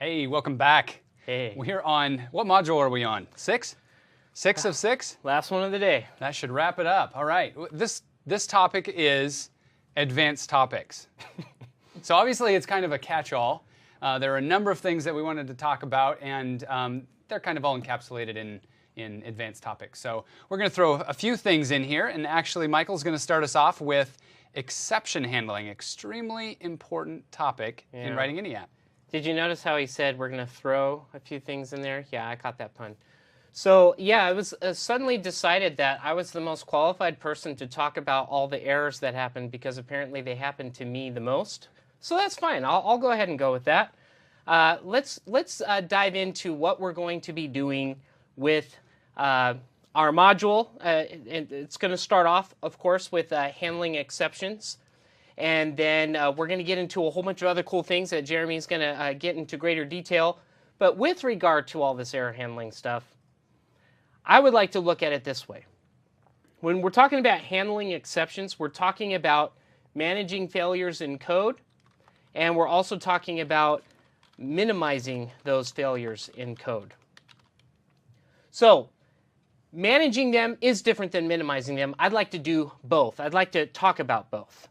Hey, welcome back. Hey. We're on, what module are we on? 6? 6 of 6? Last one of the day. That should wrap it up. All right. This topic is advanced topics. So obviously it's kind of a catch-all. There are a number of things that we wanted to talk about, and they're kind of all encapsulated in advanced topics. So we're going to throw a few things in here, and actually Michael's going to start us off with exception handling, extremely important topic in writing any app. Did you notice how he said we're going to throw a few things in there? Yeah, I caught that pun. So yeah, it was suddenly decided that I was the most qualified person to talk about all the errors that happened because apparently they happened to me the most. So that's fine. I'll go ahead and go with that. Let's dive into what we're going to be doing with our module. It's going to start off, of course, with handling exceptions. And then we're going to get into a whole bunch of other cool things that Jeremy's going to get into greater detail. But with regard to all this error handling stuff, I would like to look at it this way. When we're talking about handling exceptions, we're talking about managing failures in code, and we're also talking about minimizing those failures in code. So managing them is different than minimizing them. I'd like to do both. I'd like to talk about both.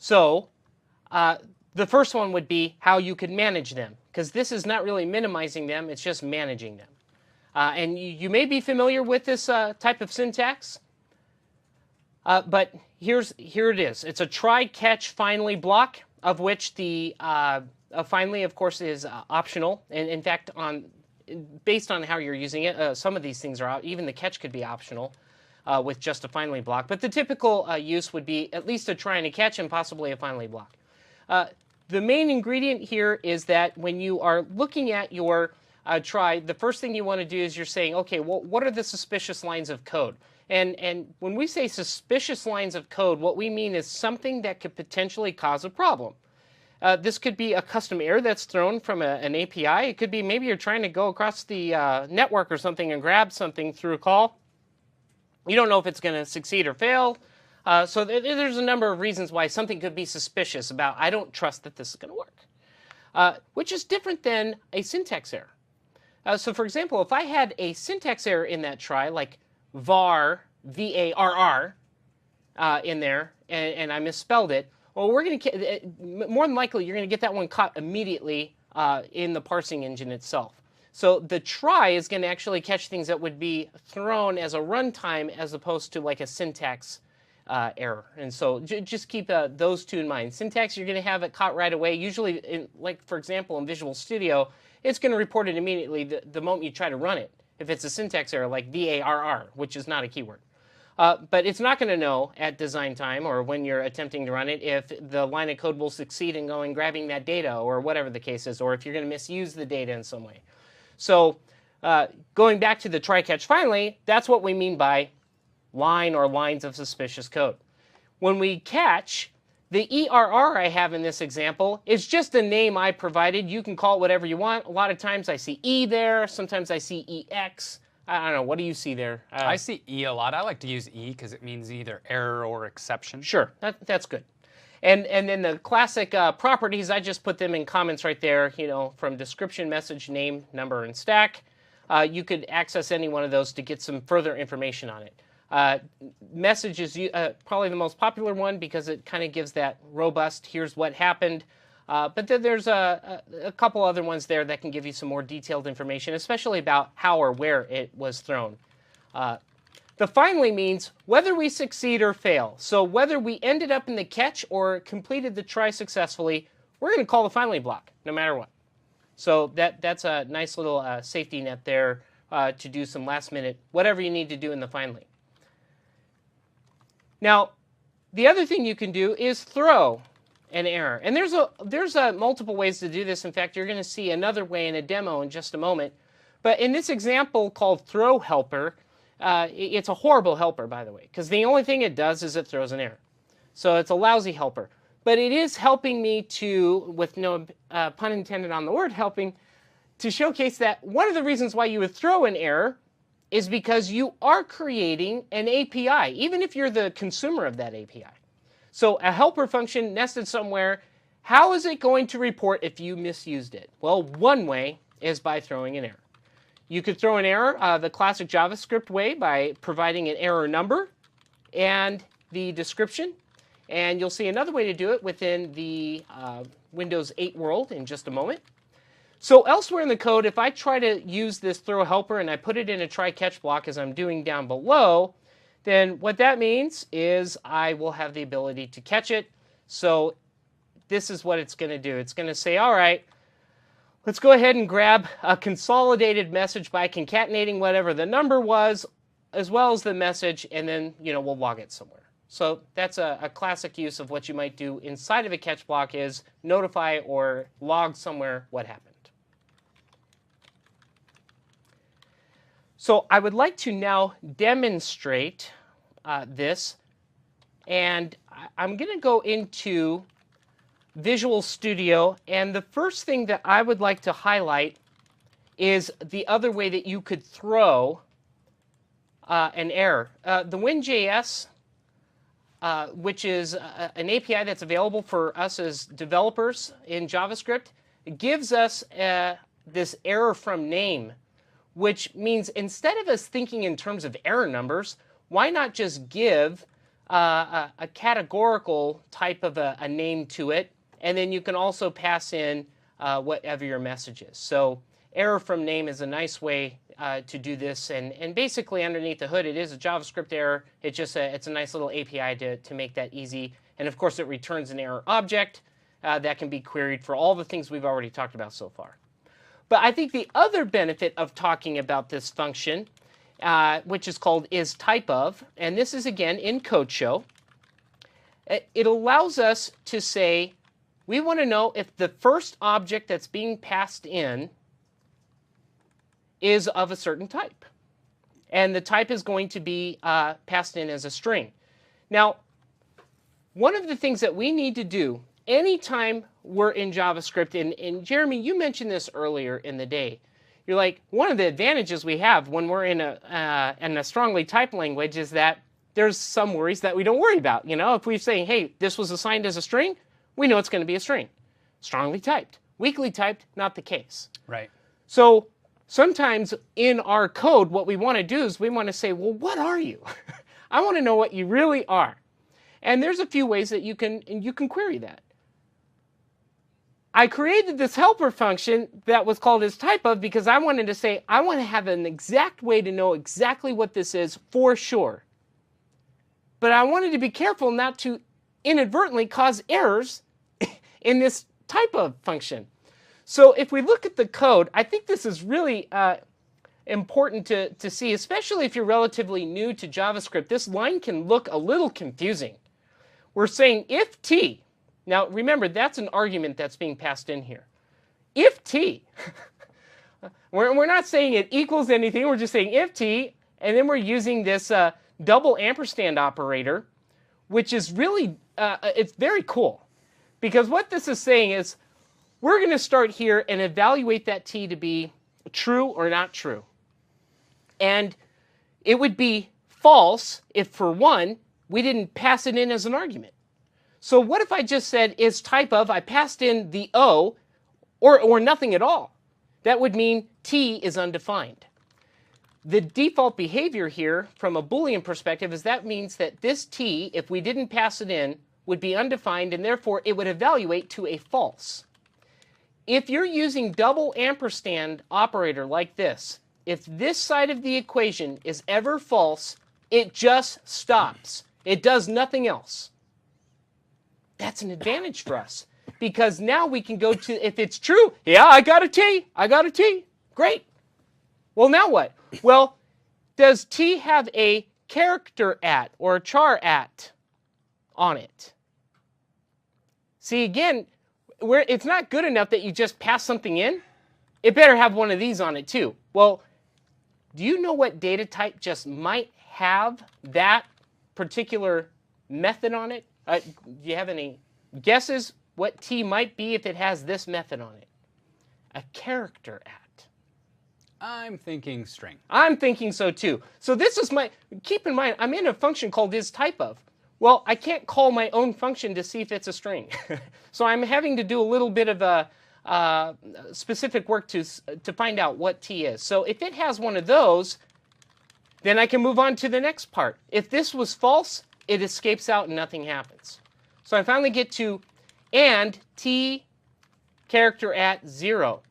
So the first one would be how you could manage them, because this is not really minimizing them, it's just managing them. And you may be familiar with this type of syntax, but here it is. It's a try, catch, finally block, of which the finally, of course, is optional. And in fact, based on how you're using it, some of these things are out. Even the catch could be optional. With just a finally block. But the typical use would be at least a try and a catch and possibly a finally block. The main ingredient here is that when you are looking at your try, the first thing you want to do is you're saying, okay, well, what are the suspicious lines of code? And when we say suspicious lines of code, what we mean is something that could potentially cause a problem. This could be a custom error that's thrown from an API. It could be maybe you're trying to go across the network or something and grab something through a call. You don't know if it's going to succeed or fail. So there's a number of reasons why something could be suspicious about, I don't trust that this is going to work, which is different than a syntax error. So for example, if I had a syntax error in that try, like var, V-A-R-R, in there, and I misspelled it, well, we're going to, more than likely, you're going to get that one caught immediately in the parsing engine itself. So the try is going to actually catch things that would be thrown as a runtime as opposed to like a syntax error. And so just keep those two in mind. Syntax, you're going to have it caught right away. Usually, like for example, in Visual Studio, it's going to report it immediately the moment you try to run it. If it's a syntax error like VARR, which is not a keyword. But it's not going to know at design time or when you're attempting to run it if the line of code will succeed in going grabbing that data or whatever the case is, or if you're going to misuse the data in some way. So going back to the try, catch, finally, that's what we mean by line or lines of suspicious code. When we catch, the ERR I have in this example is just a name I provided. You can call it whatever you want. A lot of times I see E there. Sometimes I see EX. I don't know. What do you see there? I see E a lot. I like to use E because it means either error or exception. Sure. That's good. And then the classic properties, I just put them in comments right there, you know, from description, message, name, number, and stack. You could access any one of those to get some further information on it. Message is probably the most popular one because it kind of gives that robust, here's what happened. But then there's a couple other ones there that can give you some more detailed information, especially about how or where it was thrown. The finally means whether we succeed or fail. So whether we ended up in the catch or completed the try successfully, we're going to call the finally block, no matter what. So that's a nice little safety net there to do some last minute, whatever you need to do in the finally. Now, the other thing you can do is throw an error. And there's multiple ways to do this. In fact, you're going to see another way in a demo in just a moment. But in this example called throw helper, it's a horrible helper, by the way, because the only thing it does is it throws an error. So it's a lousy helper. But it is helping me to, with no pun intended on the word helping, to showcase that one of the reasons why you would throw an error is because you are creating an API, even if you're the consumer of that API. So a helper function nested somewhere How is it going to report if you misused it? Well, one way is by throwing an error. You could throw an error the classic JavaScript way by providing an error number and the description. And you'll see another way to do it within the Windows 8 world in just a moment. So elsewhere in the code, if I try to use this throw helper and I put it in a try-catch block as I'm doing down below, then what that means is I will have the ability to catch it. So this is what it's going to do. It's going to say, all right, let's go ahead and grab a consolidated message by concatenating whatever the number was, as well as the message, and then we'll log it somewhere. So that's a classic use of what you might do inside of a catch block is notify or log somewhere what happened. So I would like to now demonstrate this, and I'm going to go into Visual Studio, and the first thing that I would like to highlight is the other way that you could throw an error. The Win.js, which is an API that's available for us as developers in JavaScript, gives us this error from name, which means instead of us thinking in terms of error numbers, why not just give a categorical type of a name to it, and then you can also pass in whatever your message is. So error from name is a nice way to do this, and basically underneath the hood it is a JavaScript error. It's a nice little API to make that easy, and of course it returns an error object that can be queried for all the things we've already talked about so far. But I think the other benefit of talking about this function, which is called isTypeOf, and this is again in code show, it allows us to say we want to know if the first object that's being passed in is of a certain type. And the type is going to be passed in as a string. Now, one of the things that we need to do anytime we're in JavaScript, and Jeremy, you mentioned this earlier in the day. You're like, one of the advantages we have when we're in a strongly typed language is that there's some worries that we don't worry about. If we say, hey, this was assigned as a string, we know it's going to be a string. Strongly typed. Weakly typed, not the case. Right. So sometimes in our code, what we want to do is we want to say, well, what are you? I want to know what you really are. And there's a few ways that you can query that. I created this helper function that was called isTypeOf because I wanted to say, I want to have an exact way to know exactly what this is for sure. But I wanted to be careful not to inadvertently cause errors in this typeof function. So if we look at the code, I think this is really important to see, especially if you're relatively new to JavaScript. This line can look a little confusing. We're saying if t. Now remember, that's an argument that's being passed in here. If t. We're not saying it equals anything. We're just saying if t, and then we're using this double ampersand operator, which is really, it's very cool. Because what this is saying is, we're going to start here and evaluate that t to be true or not true. And it would be false if, for one, we didn't pass it in as an argument. So what if I just said isTypeOf, I passed in the O, or nothing at all? That would mean t is undefined. The default behavior here, from a Boolean perspective, is that means that this t, if we didn't pass it in, would be undefined, and therefore it would evaluate to a false. If you're using double ampersand operator like this, if this side of the equation is ever false, it just stops. It does nothing else. That's an advantage for us, because now we can go to, if it's true, yeah, I got a t, great. Well, now what? Well, does t have a character at or a char at on it? See, again, it's not good enough that you just pass something in. It better have one of these on it too. Well, do you know what data type just might have that particular method on it? Do you have any guesses what t might be if it has this method on it? A character at. I'm thinking string. I'm thinking so too. So this is keep in mind, I'm in a function called isTypeOf. Well, I can't call my own function to see if it's a string. So I'm having to do a little bit of a specific work to find out what t is. So if it has one of those, then I can move on to the next part. If this was false, it escapes out and nothing happens. So I finally get to and t character at 0.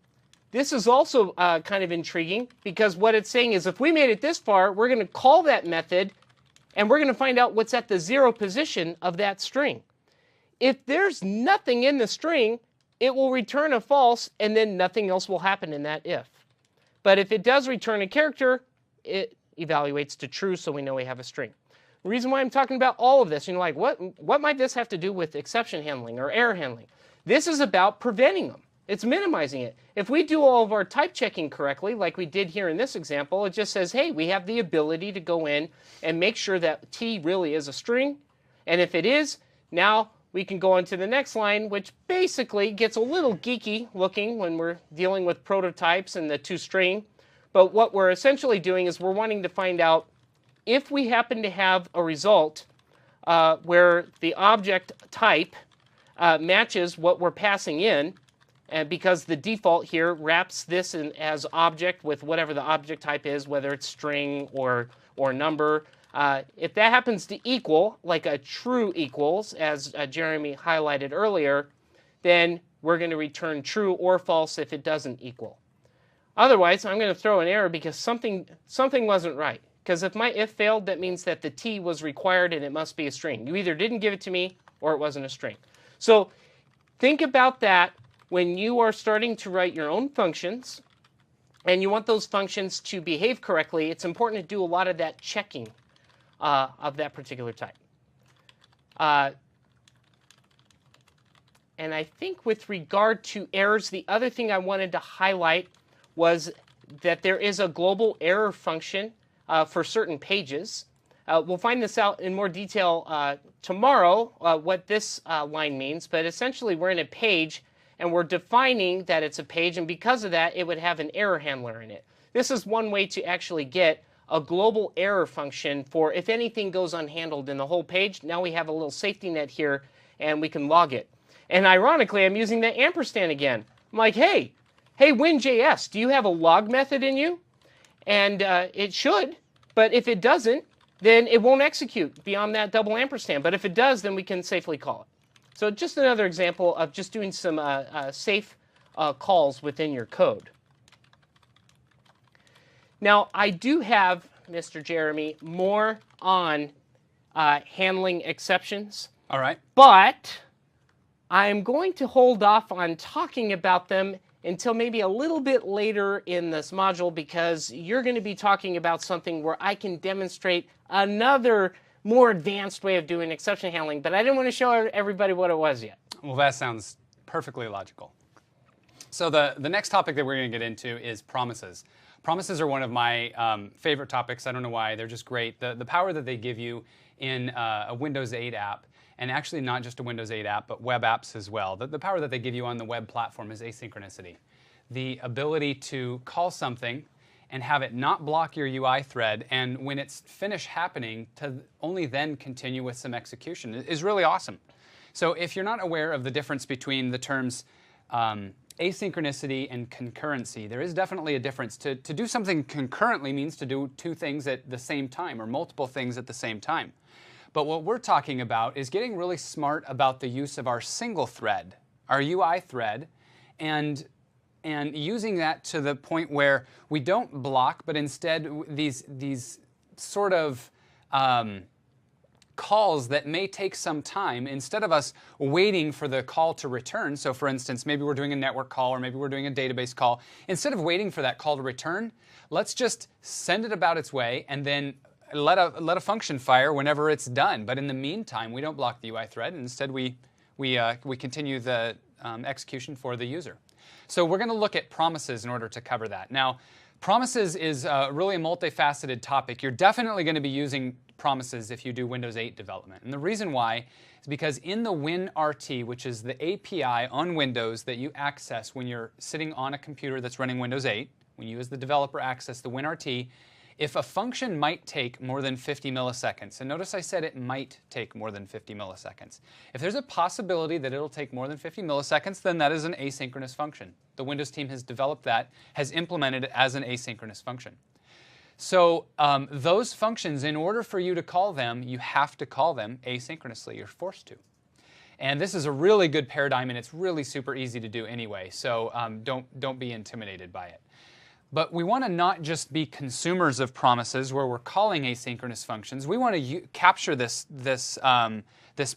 This is also kind of intriguing because what it's saying is if we made it this far, we're going to call that method and we're going to find out what's at the 0 position of that string. If there's nothing in the string, it will return a false and then nothing else will happen in that if. But if it does return a character, it evaluates to true, so we know we have a string. The reason why I'm talking about all of this, you're like, what might this have to do with exception handling or error handling? This is about preventing them. It's minimizing it. If we do all of our type checking correctly, like we did here in this example, it just says, hey, we have the ability to go in and make sure that t really is a string. And if it is, now we can go on to the next line, which basically gets a little geeky looking when we're dealing with prototypes and the toString. But what we're essentially doing is we're wanting to find out if we happen to have a result where the object type matches what we're passing in, and because the default here wraps this in as object with whatever the object type is, whether it's string or number. If that happens to equal, like a true equals, as Jeremy highlighted earlier, then we're going to return true or false if it doesn't equal. Otherwise, I'm going to throw an error because something wasn't right. Because if my if failed, that means that the t was required and it must be a string. You either didn't give it to me or it wasn't a string. So think about that when you are starting to write your own functions and you want those functions to behave correctly. It's important to do a lot of that checking of that particular type. And I think with regard to errors, the other thing I wanted to highlight was that there is a global error function for certain pages. We'll find this out in more detail tomorrow, what this line means. But essentially, we're in a page, and we're defining that it's a page. And because of that, it would have an error handler in it. This is one way to actually get a global error function for if anything goes unhandled in the whole page. Now we have a little safety net here, and we can log it. And ironically, I'm using the ampersand again. I'm like, hey, Win.js, do you have a log method in you? And it should, but if it doesn't, then it won't execute beyond that double ampersand. But if it does, then we can safely call it. So just another example of just doing some safe calls within your code. Now, I do have, Mr. Jeremy, more on handling exceptions. All right. But I'm going to hold off on talking about them until maybe a little bit later in this module, because you're going to be talking about something where I can demonstrate another more advanced way of doing exception handling, but I didn't want to show everybody what it was yet. Well, that sounds perfectly logical. So the next topic that we're going to get into is promises. Promises are one of my favorite topics. I don't know why. They're just great. The power that they give you in a Windows 8 app, and actually not just a Windows 8 app, but web apps as well. The power that they give you on the web platform is asynchronicity. The ability to call something and have it not block your UI thread, and when it's finished happening, to only then continue with some execution is really awesome. So if you're not aware of the difference between the terms asynchronicity and concurrency, there is definitely a difference. To do something concurrently means to do two things at the same time, or multiple things at the same time. But what we're talking about is getting really smart about the use of our single thread, our UI thread, and using that to the point where we don't block, but instead these sort of calls that may take some time, instead of us waiting for the call to return. So for instance, maybe we're doing a network call or maybe we're doing a database call. Instead of waiting for that call to return, let's just send it about its way and then let a function fire whenever it's done. But in the meantime, we don't block the UI thread, and instead we continue the execution for the user. So we're going to look at promises in order to cover that. Now, promises is really a multifaceted topic. You're definitely going to be using promises if you do Windows 8 development. And the reason why is because in the WinRT, which is the API on Windows that you access when you're sitting on a computer that's running Windows 8, when you as the developer access the WinRT, if a function might take more than 50 milliseconds, and notice I said it might take more than 50 milliseconds. If there's a possibility that it'll take more than 50 milliseconds, then that is an asynchronous function. The Windows team has developed that, has implemented it as an asynchronous function. So those functions, in order for you to call them, you have to call them asynchronously. You're forced to. And this is a really good paradigm, and it's really super easy to do anyway. So don't be intimidated by it. But we want to not just be consumers of promises where we're calling asynchronous functions. We want to capture this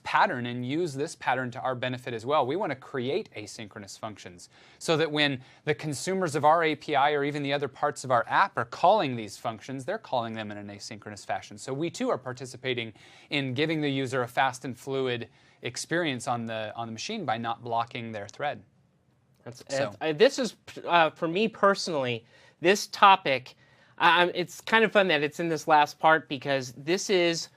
pattern and use this pattern to our benefit as well. We want to create asynchronous functions so that when the consumers of our API or even the other parts of our app are calling these functions, they're calling them in an asynchronous fashion. So we too are participating in giving the user a fast and fluid experience on the machine by not blocking their thread. This is, for me personally, this topic, it's kind of fun that it's in this last part because this is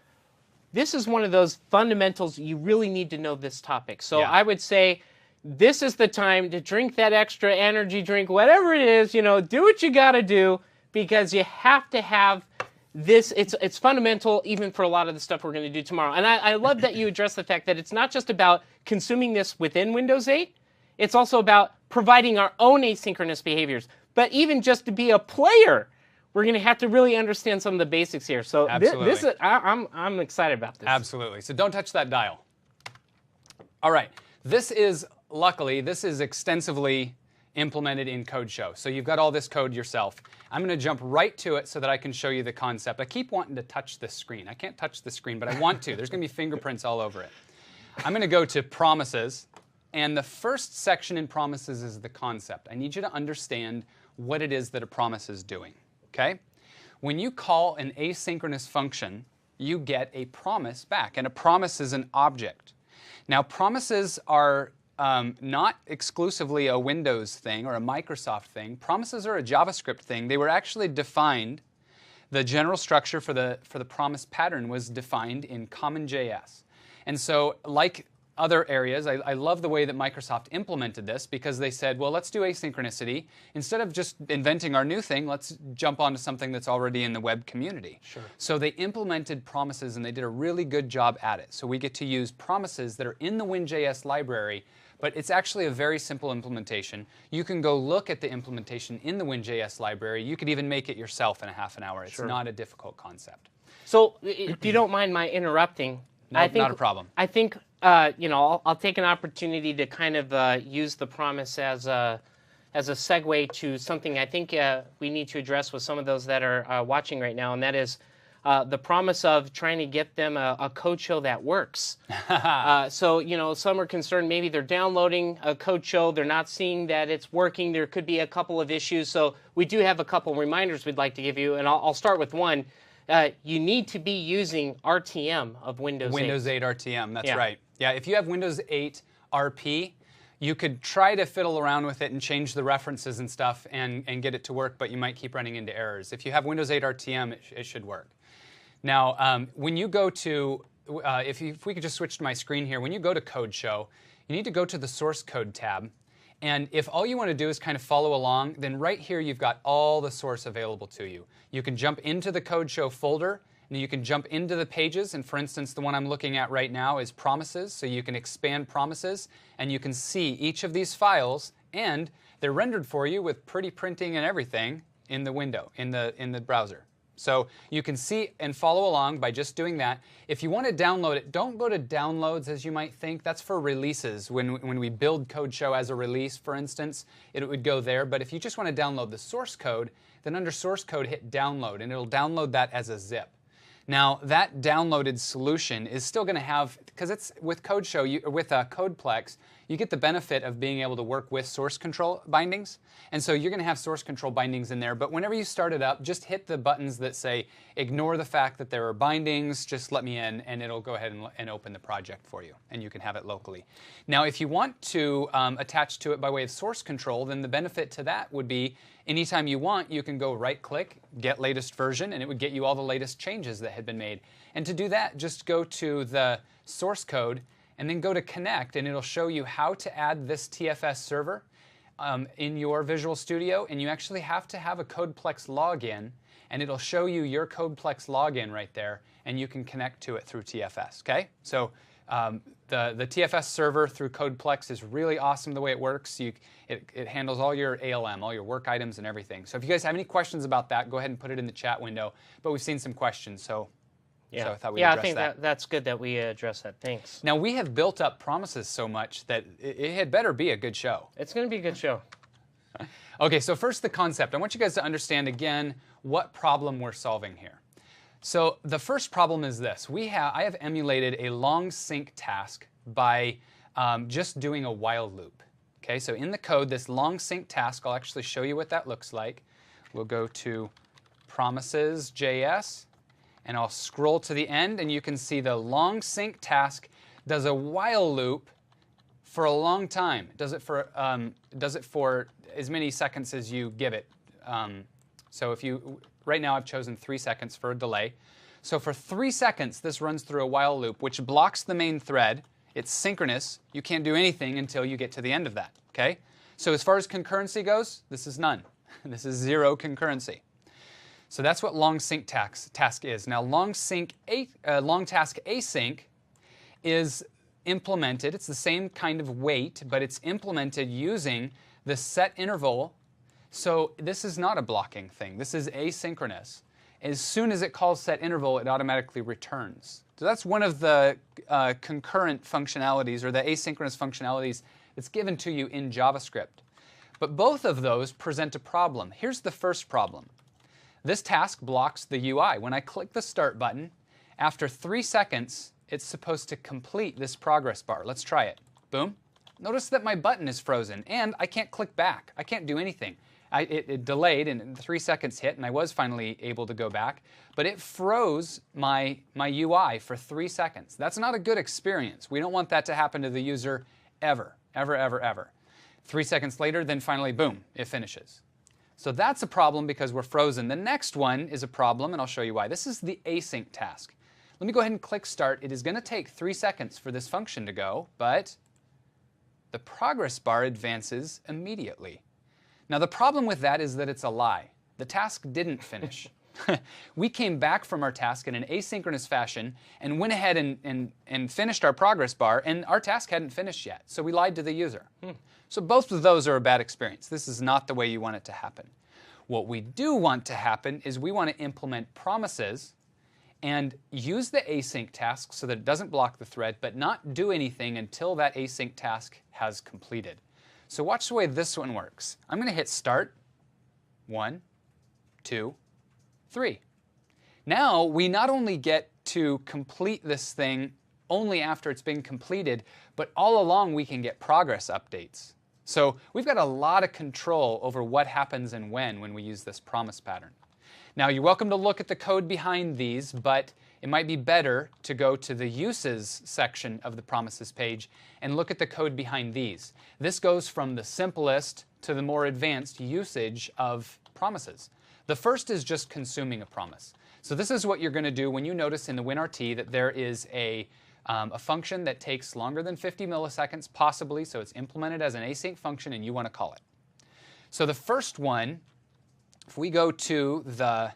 one of those fundamentals you really need to know this topic. So I would say this is the time to drink that extra energy drink, whatever it is, do what you got to do because you have to have this. It's fundamental even for a lot of the stuff we're going to do tomorrow. And I love that you address the fact that it's not just about consuming this within Windows 8. It's also about providing our own asynchronous behaviors. But even just to be a player, we're going to have to really understand some of the basics here. So I'm excited about this. Absolutely. So don't touch that dial. All right. Luckily, this is extensively implemented in CodeShow. So you've got all this code yourself. I'm going to jump right to it so that I can show you the concept. I keep wanting to touch this screen. I can't touch the screen, but I want to. There's going to be fingerprints all over it. I'm going to go to Promises. And the first section in promises is the concept. I need you to understand what it is that a promise is doing. Okay? When you call an asynchronous function, you get a promise back. And a promise is an object. Now, promises are not exclusively a Windows thing or a Microsoft thing. Promises are a JavaScript thing. They were actually defined. The general structure for the promise pattern was defined in CommonJS. And so, like other areas, I love the way that Microsoft implemented this because they said, well, let's do asynchronicity. Instead of just inventing our new thing, let's jump onto something that's already in the web community. Sure. So they implemented promises, and they did a really good job at it. So we get to use promises that are in the WinJS library, but it's actually a very simple implementation. You can go look at the implementation in the WinJS library. You could even make it yourself in a half an hour. It's not a difficult concept. So if you don't mind my interrupting, no, not a problem. I think I'll take an opportunity to kind of use the promise as a segue to something I think we need to address with some of those that are watching right now, and that is the promise of trying to get them a code show that works. So, some are concerned maybe they're downloading a code show, they're not seeing that it's working, there could be a couple of issues. So we do have a couple reminders we'd like to give you, and I'll start with one. You need to be using RTM of Windows 8. Windows 8 RTM, that's right. Yeah, if you have Windows 8 RP, you could try to fiddle around with it and change the references and stuff and get it to work, but you might keep running into errors. If you have Windows 8 RTM, it should work. Now, when you go to, if we could just switch to my screen here, when you go to Code Show, you need to go to the Source Code tab. And if all you want to do is kind of follow along, then right here you've got all the source available to you. You can jump into the Code Show folder, and you can jump into the pages. And for instance, the one I'm looking at right now is promises. So you can expand promises, and you can see each of these files, and they're rendered for you with pretty printing and everything in the window, in the browser. So you can see and follow along by just doing that. If you want to download it, don't go to downloads as you might think. That's for releases. When we build Code Show as a release, for instance, it would go there. But if you just want to download the source code, then under source code, hit download, and it'll download that as a zip. Now, that downloaded solution is still going to have, because it's with Code Show, with Codeplex, you get the benefit of being able to work with source control bindings. And so you're going to have source control bindings in there. But whenever you start it up, just hit the buttons that say, ignore the fact that there are bindings, just let me in, and it'll go ahead and open the project for you. And you can have it locally. Now, if you want to attach to it by way of source control, then the benefit to that would be anytime you want, you can go right-click, get latest version, and it would get you all the latest changes that had been made. And to do that, just go to the source code, and then go to connect, and it'll show you how to add this TFS server. in your Visual Studio, and you actually have to have a CodePlex login, and it'll show you your CodePlex login right there, and you can connect to it through TFS. Okay, so the TFS server through CodePlex is really awesome the way it works. It handles all your ALM, all your work items and everything. So if you guys have any questions about that, go ahead and put it in the chat window. But we've seen some questions, so yeah, I thought we'd I address think that. that's good that we address that. Thanks. Now we have built up promises so much that it had better be a good show. It's going to be a good show. Okay, so first the concept. I want you guys to understand again what problem we're solving here. So the first problem is this. I have emulated a long sync task by just doing a while loop. Okay, so in the code, this long sync task, I'll actually show you what that looks like. We'll go to promises.js, and I'll scroll to the end, and you can see the long sync task does a while loop for a long time. Does it for as many seconds as you give it. So right now I've chosen 3 seconds for a delay. So for 3 seconds, this runs through a while loop, which blocks the main thread. It's synchronous. You can't do anything until you get to the end of that. Okay? So as far as concurrency goes, this is none. This is 0 concurrency. So that's what long sync task is. Now long task async is implemented. It's the same kind of wait, but it's implemented using the set interval. So this is not a blocking thing. This is asynchronous. As soon as it calls set interval, it automatically returns. So that's one of the concurrent functionalities, or the asynchronous functionalities that's given to you in JavaScript. But both of those present a problem. Here's the first problem. This task blocks the UI. When I click the Start button, after 3 seconds, it's supposed to complete this progress bar. Let's try it. Boom. Notice that my button is frozen, and I can't click back. I can't do anything. It delayed, and 3 seconds hit, and I was finally able to go back. But it froze my UI for 3 seconds. That's not a good experience. We don't want that to happen to the user ever, ever, ever, ever. 3 seconds later, then finally, boom, it finishes. So that's a problem because we're frozen. The next one is a problem, and I'll show you why. This is the async task. Let me go ahead and click Start. It is going to take 3 seconds for this function to go, but the progress bar advances immediately. Now the problem with that is that it's a lie. The task didn't finish. We came back from our task in an asynchronous fashion and went ahead and finished our progress bar, and our task hadn't finished yet, so we lied to the user. So both of those are a bad experience. This is not the way you want it to happen. What we do want to happen is we want to implement promises and use the async task so that it doesn't block the thread, but not do anything until that async task has completed. So watch the way this one works. I'm going to hit Start. 1, 2, 3. Now we not only get to complete this thing only after it's been completed, but all along we can get progress updates. So we've got a lot of control over what happens and when we use this promise pattern. Now you're welcome to look at the code behind these, but it might be better to go to the uses section of the promises page and look at the code behind these. This goes from the simplest to the more advanced usage of promises. The first is just consuming a promise. So this is what you're going to do when you notice in the WinRT that there is a function that takes longer than 50 milliseconds, possibly, so it's implemented as an async function and you want to call it. So the first one, if we go to the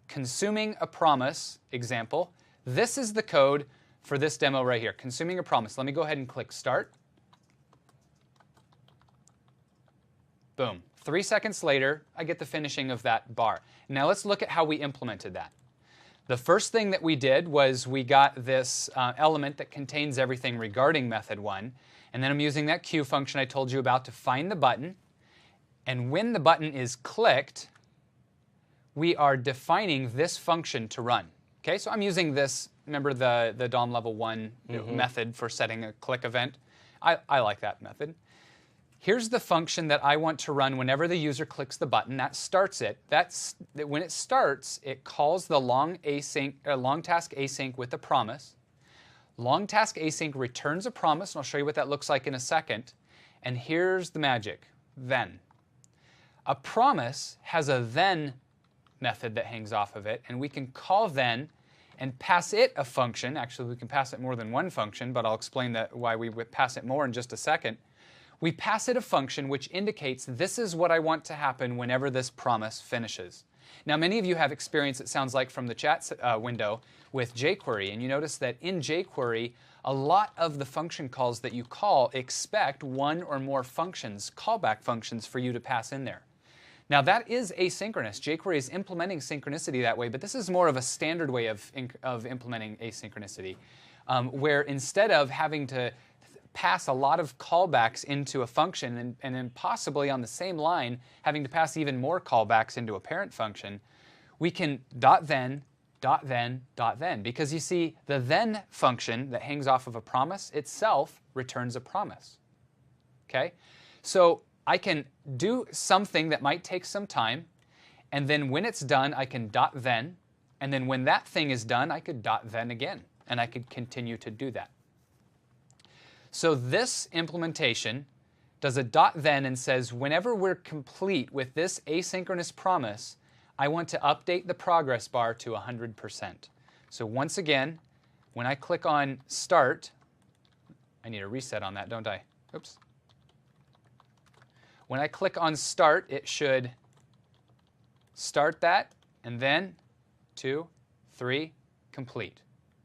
consuming a promise example, this is the code for this demo right here, consuming a promise. Let me go ahead and click Start. Boom. 3 seconds later, I get the finishing of that bar. Now let's look at how we implemented that. The first thing that we did was we got this element that contains everything regarding method 1, and then I'm using that queue function I told you about to find the button. And when the button is clicked, we are defining this function to run. Okay, so I'm using this, remember the DOM level 1 method for setting a click event? I like that method. Here's the function that I want to run whenever the user clicks the button. That starts it. When it starts, it calls the long task async with a promise. Long task async returns a promise, and I'll show you what that looks like in a second. And here's the magic, then. A promise has a then method that hangs off of it, and we can call then and pass it a function. Actually, we can pass it more than one function, but I'll explain why we would pass it more in just a second. we pass it a function which indicates this is what I want to happen whenever this promise finishes. Now, many of you have experience, it sounds like, from the chat window with jQuery, and you notice that in jQuery, a lot of the function calls that you call expect one or more functions, callback functions, for you to pass in there. Now, that is asynchronous. jQuery is implementing synchronicity that way, but this is more of a standard way of implementing asynchronicity, where instead of having to pass a lot of callbacks into a function and then possibly on the same line having to pass even more callbacks into a parent function, we can then, because you see the then function that hangs off of a promise itself returns a promise. Okay? So I can do something that might take some time, and then when it's done I can .then, and then when that thing is done I could .then again, and I could continue to do that. So this implementation does a .then and says whenever we're complete with this asynchronous promise, I want to update the progress bar to 100%. So once again, when I click on Start, I need a reset on that, don't I? Oops. When I click on Start, it should start that, and then 2, 3, complete.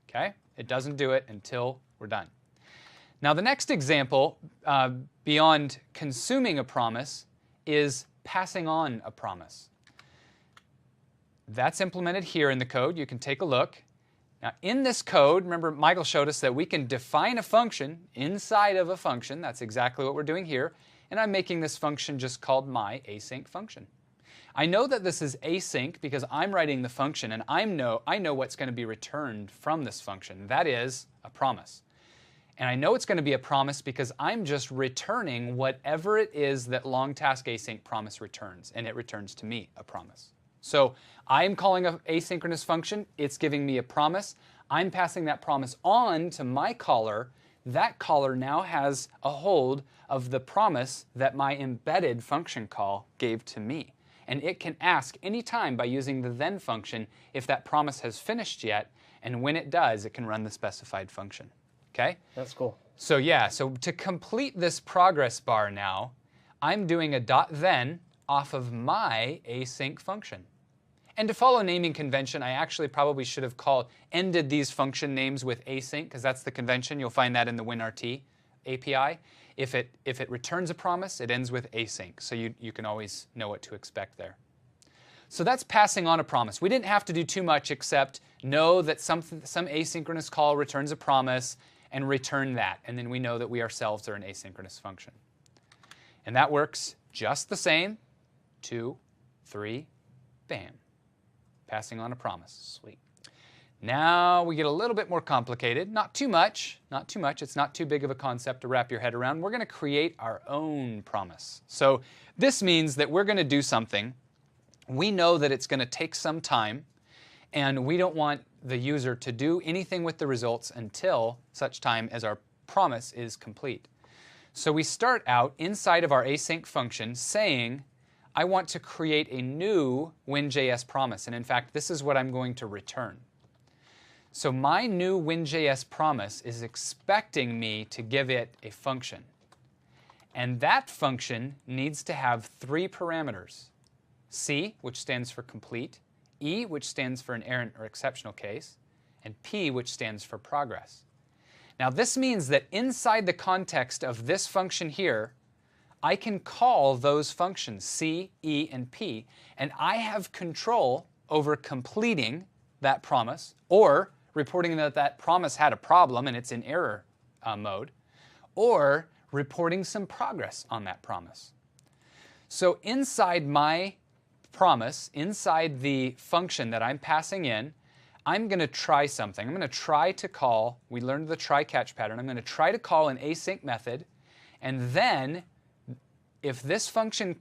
Okay? It doesn't do it until we're done. Now, the next example, beyond consuming a promise, is passing on a promise. That's implemented here in the code. You can take a look. Now, in this code, remember Michael showed us that we can define a function inside of a function. That's exactly what we're doing here. And I'm making this function just called my async function. I know that this is async because I'm writing the function, and I know what's going to be returned from this function. That is a promise. And I know it's going to be a promise because I'm just returning whatever it is that long task async promise returns, and it returns to me a promise. So I'm calling an asynchronous function. It's giving me a promise. I'm passing that promise on to my caller. That caller now has a hold of the promise that my embedded function call gave to me. And it can ask anytime by using the then function if that promise has finished yet, and when it does, it can run the specified function. Okay? That's cool. So yeah, so to complete this progress bar now, I'm doing a .then off of my async function. And to follow naming convention, I actually probably should have ended these function names with async, because that's the convention. You'll find that in the WinRT API. If it returns a promise, it ends with async. So you can always know what to expect there. So that's passing on a promise. We didn't have to do too much except know that some asynchronous call returns a promise and return that. And then we know that we ourselves are an asynchronous function. And that works just the same. 2, 3, bam. Passing on a promise. Sweet. Now we get a little bit more complicated. Not too much. Not too much. It's not too big of a concept to wrap your head around. We're going to create our own promise. So this means that we're going to do something. We know that it's going to take some time, and we don't want the user to do anything with the results until such time as our promise is complete. So we start out inside of our async function saying, I want to create a new Win.js promise. And in fact, this is what I'm going to return. So my new Win.js promise is expecting me to give it a function. And that function needs to have 3 parameters. C, which stands for complete, E, which stands for an errant or exceptional case, and P, which stands for progress. Now this means that inside the context of this function here, I can call those functions C, E, and P, and I have control over completing that promise, or reporting that that promise had a problem and it's in error mode, or reporting some progress on that promise. So inside my promise, inside the function that I'm passing in, I'm going to try something. I'm going to try to call, we learned the try-catch pattern, I'm going to try to call an async method, and then if this function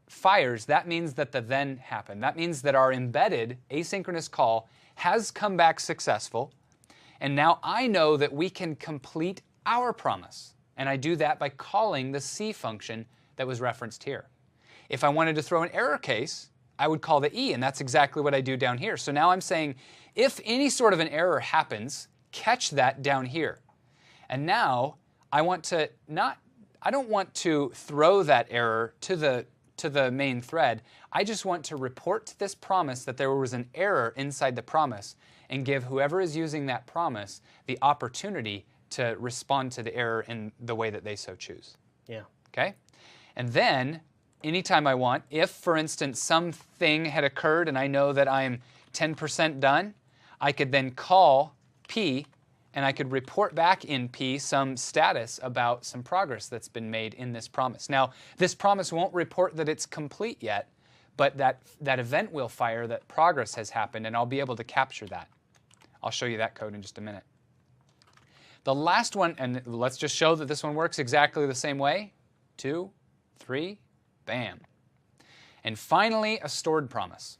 fires, that means that the then happened. That means that our embedded asynchronous call has come back successful, and now I know that we can complete our promise. And I do that by calling the C function that was referenced here. If I wanted to throw an error case, I would call the E, and that's exactly what I do down here. So now I'm saying, if any sort of an error happens, catch that down here. And now I want to I don't want to throw that error to the main thread. I just want to report to this promise that there was an error inside the promise and give whoever is using that promise the opportunity to respond to the error in the way that they so choose. Yeah. Okay? And then, anytime I want, if, for instance, something had occurred and I know that I'm 10% done, I could then call P and I could report back in P some status about some progress that's been made in this promise. Now, this promise won't report that it's complete yet, but that event will fire that progress has happened, and I'll be able to capture that. I'll show you that code in just a minute. The last one, and let's just show that this one works exactly the same way. 2, 3, bam. And finally, a stored promise.